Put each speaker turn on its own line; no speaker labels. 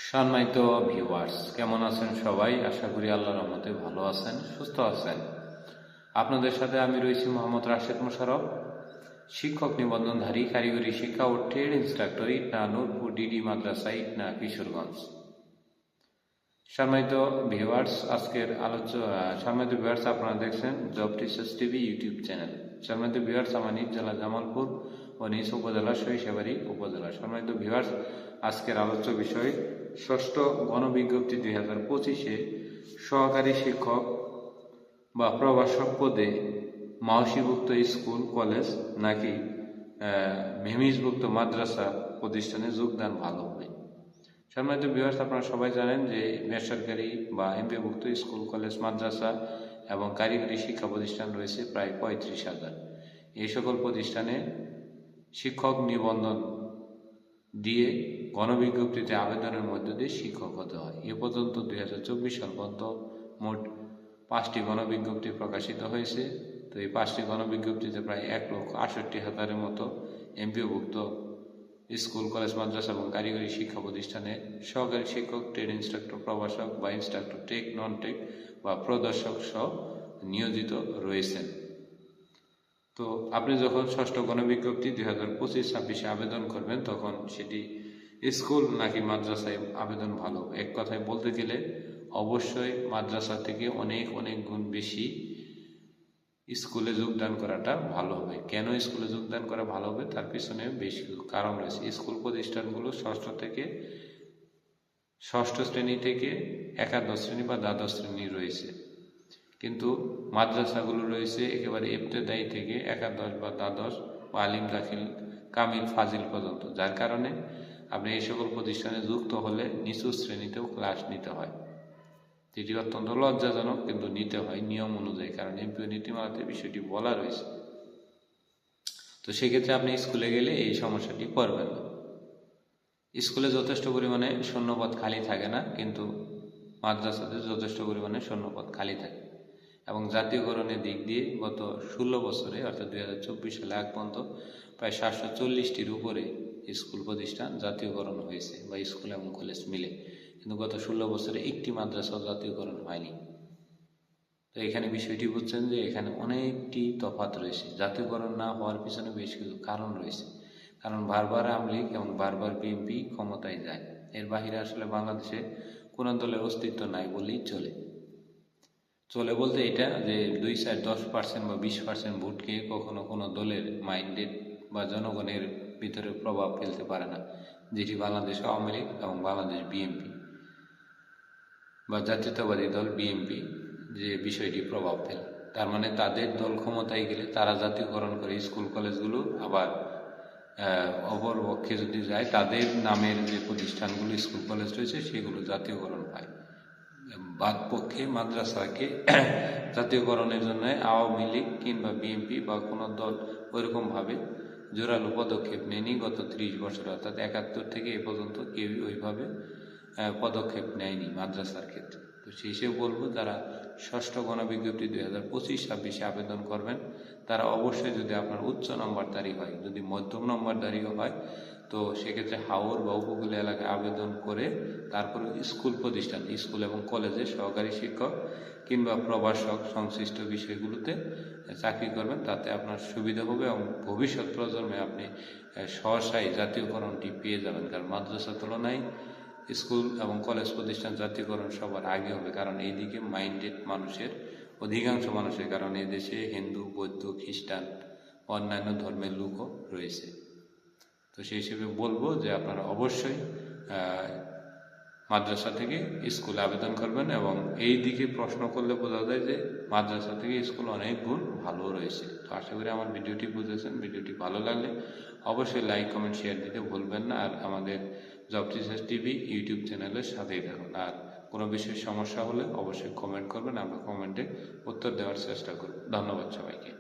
সম্মানিত ভিউয়ার্স, কেমন আছেন সবাই? আশা করি আল্লাহর রহমতে ভালো আছেন, সুস্থ আছেন। আপনাদের সাথে আমি রয়েছি মোহাম্মদ রাশেদ মোশাররফ, শিক্ষক নিবন্ধনধারী, কারিগরি শিক্ষা ও trade instructor, Itna Nurpur DD Madrasa, Itna Kishoreganj. সম্মানিত ভিউয়ার্স, সম্মানিত ভিউয়ার্স, আপনারা দেখছেন job teachers TV YouTube channel. সম্মানিত ভিউয়ার্স, আমার নিজ জেলা জামালপুর ও নিজ উপজেলা সরিষাবাড়ি উপজেলা। সম্মানিত ভিউয়ার্স, আজকের আলোচ্য বিষয় ষষ্ঠ গণবিজ্ঞপ্তি 2025-এ সহকারী শিক্ষক বা প্রভাষক পদে মাওসিভুক্ত স্কুল কলেজ নাকি মেমিজভুক্ত মাদ্রাসা প্রতিষ্ঠানে যোগদান ভালো হবে। সম্মানিত ভিউয়ার্স, আপনারা সবাই জানেন যে বেসরকারি বা এমপিভুক্ত স্কুল কলেজ মাদ্রাসা এবং কারিগরি শিক্ষা প্রতিষ্ঠান রয়েছে প্রায় 35,000। এই সকল প্রতিষ্ঠানে শিক্ষক নিবন্ধন দিয়ে গণবিজ্ঞপ্তিতে আবেদনের মধ্য দিয়ে শিক্ষক হতে হয়। এ পর্যন্ত 2024 সাল পর্যন্ত মোট 5টি গণবিজ্ঞপ্তি প্রকাশিত হয়েছে। তো এই 5টি গণবিজ্ঞপ্তিতে প্রায় 1,68,000-এর মতো এমপিওভুক্ত স্কুল কলেজ মাদ্রাসা এবং কারিগরি শিক্ষা প্রতিষ্ঠানে সহকারী শিক্ষক, ট্রেড ইনস্ট্রাক্টর, প্রভাষক বা ইনস্ট্রাক্টর, টেক, নন টেক বা প্রদর্শক সহ নিয়োজিত রয়েছেন। তো আপনি যখন ষষ্ঠ গণবিজ্ঞপ্তি 2025-26-এ আবেদন করবেন, তখন সেটি স্কুল নাকি মাদ্রাসায় আবেদন ভালো? এক কথায় বলতে গেলে অবশ্যই মাদ্রাসা থেকে অনেক অনেক গুণ বেশি স্কুলে যোগদান করাটা ভালো হবে। কেন স্কুলে যোগদান করা ভালো হবে, তার পিছনে বেশ কিছু কারণ রয়েছে। স্কুল প্রতিষ্ঠানগুলো ষষ্ঠ শ্রেণী থেকে একাদশ শ্রেণী বা দ্বাদশ শ্রেণী রয়েছে, কিন্তু মাদ্রাসাগুলো রয়েছে একেবারে ইবতেদায়ী থেকে একাদশ বা দ্বাদশ বা আলিম, দাখিল, কামিল, ফাজিল পর্যন্ত। যার কারণে আপনি এই সকল প্রতিষ্ঠানে যুক্ত হলে নিচু শ্রেণীতেও ক্লাস নিতে হয়, যেটি অত্যন্ত লজ্জাজনক, কিন্তু নিতে হয় নিয়ম অনুযায়ী, কারণ এমপিও নীতিমালাতে বিষয়টি বলা রয়েছে। তো সেক্ষেত্রে আপনি স্কুলে গেলে এই সমস্যাটি পড়বেন না। স্কুলে যথেষ্ট পরিমাণে শূন্যপদ খালি থাকে না, কিন্তু মাদ্রাসাতে যথেষ্ট পরিমাণে শূন্যপদ খালি থাকে। এবং জাতীয়করণের দিক দিয়ে গত 16 বছরে অর্থাৎ 2024 সালে আগ পর্যন্ত প্রায় 740-টির উপরে স্কুল প্রতিষ্ঠান জাতীয়করণ হয়েছে বা স্কুল এবং কলেজ মিলে, কিন্তু গত 16 বছরে একটি মাদ্রাসাও জাতীয়করণ হয়নি। তো এখানে বিষয়টি বুঝছেন যে এখানে অনেকটি তফাৎ রয়েছে। জাতীয়করণ না হওয়ার পিছনে বেশ কিছু কারণ রয়েছে, কারণ বারবার আওয়ামী লীগ এবং বারবার বিএনপি ক্ষমতায় যায়। এর বাহিরে আসলে বাংলাদেশে কোনো দলের অস্তিত্ব নাই বলেই চলে বলতে এটা যে 10% বা 20% ভোটকে কখনো কোনো দলের মাইন্ডেড বা জনগণের ভিতরে প্রভাব ফেলতে পারে না, যেটি বাংলাদেশ আওয়ামী লীগ এবং বাংলাদেশ বিএনপি বা জাতীয়তাবাদী দল বিএনপি যে বিষয়টি প্রভাব ফেলে। তার মানে তাদের দল ক্ষমতায় গেলে তারা জাতীয়করণ করে স্কুল কলেজগুলো, আবার অপরপক্ষে যদি যায় তাদের নামের যে প্রতিষ্ঠানগুলো স্কুল কলেজ রয়েছে সেগুলো জাতীয়করণ পায়। বাদ পক্ষে মাদ্রাসাকে জাতীয়করণের জন্য আওয়ামী লীগ কিংবা বিএনপি বা কোনো দল ওইরকমভাবে জোরালো পদক্ষেপ নেয়নি গত 30 বছরে, অর্থাৎ 71 থেকে এ পর্যন্ত কেউই ওইভাবে পদক্ষেপ নেয়নি মাদ্রাসার ক্ষেত্রে। তো সেই হিসেবে বলবো, যারা ষষ্ঠ গণবিজ্ঞপ্তি 2025-26-এ আবেদন করবেন, তারা অবশ্যই, যদি আপনার উচ্চ নম্বরধারী হয়, যদি মধ্যম নম্বরধারীও হয়, তো সেক্ষেত্রে হাওর বা উপকূলীয় এলাকায় আবেদন করে তারপরে স্কুল এবং কলেজে সহকারী শিক্ষক কিংবা প্রভাষক সংশ্লিষ্ট বিষয়গুলোতে চাকরি করবেন। তাতে আপনার সুবিধা হবে এবং ভবিষ্যৎ প্রজন্মে আপনি সহসাই জাতীয়করণটি পেয়ে যাবেন। কারণ মাদ্রাসার তুলনায় স্কুল এবং কলেজ প্রতিষ্ঠান জাতীয়করণ সবার আগে হবে, কারণ এইদিকে মাইন্ডেড অধিকাংশ মানুষের, কারণ এই দেশে হিন্দু, বৌদ্ধ, খ্রিস্টান, অন্যান্য ধর্মের লোকও রয়েছে। তো সেই হিসেবে বলবো যে আপনারা অবশ্যই মাদ্রাসা থেকে স্কুলে আবেদন করবেন, এবং এই দিকে প্রশ্ন করলে বোঝা যায় যে মাদ্রাসা থেকে স্কুল অনেক গুণ ভালো রয়েছে। তো আশা করি আমার ভিডিওটি বুঝেছেন। ভিডিওটি ভালো লাগলে অবশ্যই লাইক, কমেন্ট, শেয়ার দিতে ভুলবেন না। আর আমাদের জব টিচার্স টিভি ইউটিউব চ্যানেলের সাথেই থাকুন। আর কোনো বিষয়ে সমস্যা হলে অবশ্যই কমেন্ট করবেন, আমরা কমেন্টে উত্তর দেওয়ার চেষ্টা করব। ধন্যবাদ সবাইকে।